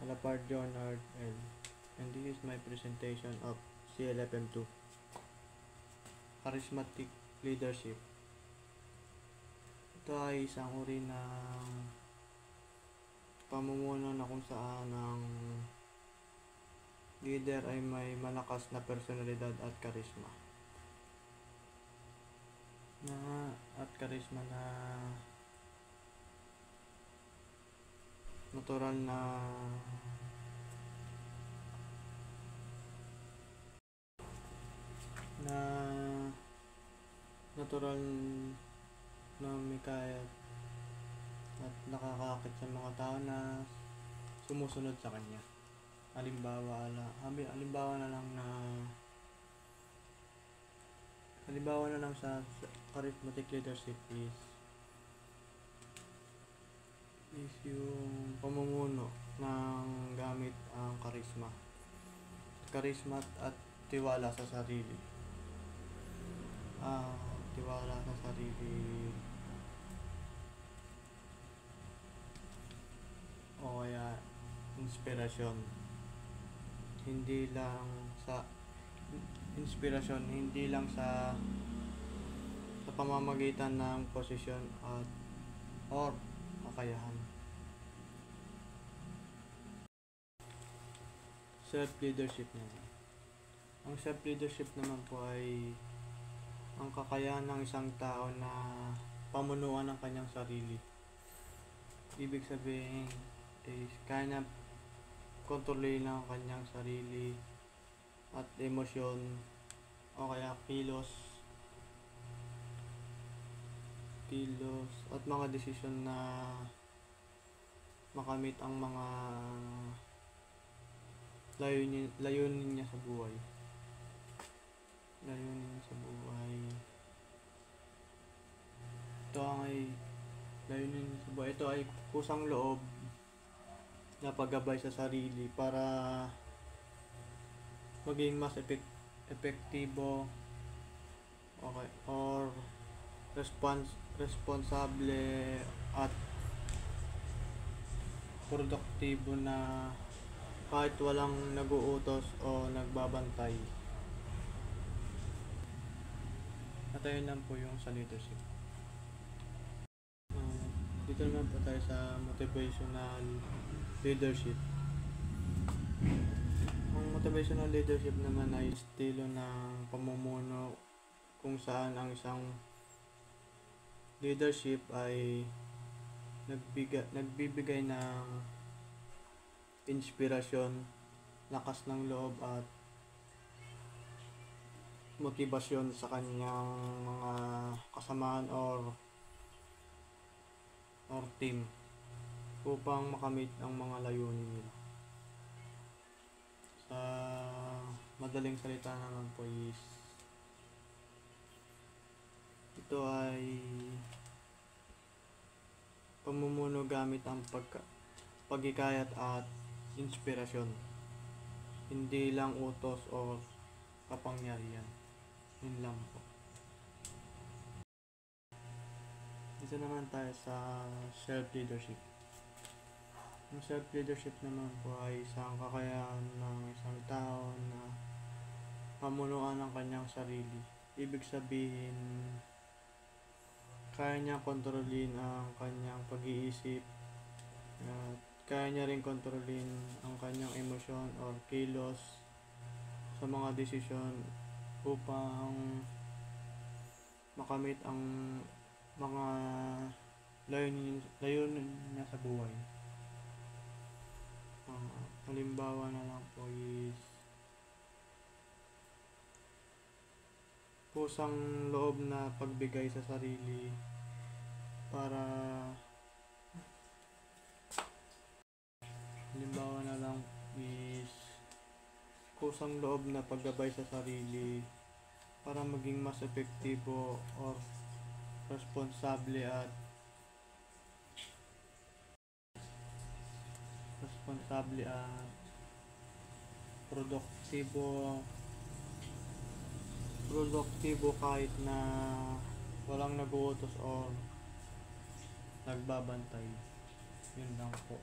Malapart Leonard L. And this is my presentation of CLFM2, Charismatic Leadership. Ito ay isang uri ng pamumuno na kung saan ang leader ay may malakas na personalidad at karisma. Na natural na may kaya at nakakaakit sa mga tao na sumusunod sa kanya. Halimbawa na lang sa charismatic leadership is yung pamumuno ng gamit ang karisma at tiwala sa sarili. O kaya inspirasyon. Hindi lang sa pamamagitan ng posisyon or kakayahan. Self-leadership naman. Ang self-leadership naman po ay ang kakayahan ng isang tao na pamunuan ng kanyang sarili. Ibig sabihin is kaya niya kontrolin ang kanyang sarili at emosyon o kaya kilos at mga desisyon na makamit ang mga layunin niya sa buhay. Ito ay kusang loob na paggabay sa sarili para maging mas epektibo or responsable at produktibo na kahit walang nag-uutos o nagbabantay. At ayun lang po yung sa leadership. Dito naman po tayo sa motivational leadership. Ang motivational leadership naman ay estilo ng pamumuno kung saan ang isang leadership ay nagbibigay ng inspirasyon, lakas ng loob at motibasyon sa kanyang mga kasamahan or team upang makamit ang mga layunin nila. Sa madaling salita naman po is ito ay pamumuno gamit ang paghikayat at inspirasyon, hindi lang utos o kapangyarihan. Yun lang po. Dito naman tayo sa self-leadership. Ang self-leadership naman po ay isang kakayahan ng isang tao na pamunuan ang kanyang sarili. Ibig sabihin, kaya niya kontrolin ang kanyang pag-iisip at kaya niya rin kontrolin ang kanyang emosyon or kilos sa mga desisyon upang makamit ang mga layunin niya sa buhay. Halimbawa na lang po is kusang loob na pagbigay sa sarili para kusang loob na paggabay sa sarili para maging mas epektibo or responsable at produktibo kahit na walang nag-uutos o nagbabantay. Yun lang po.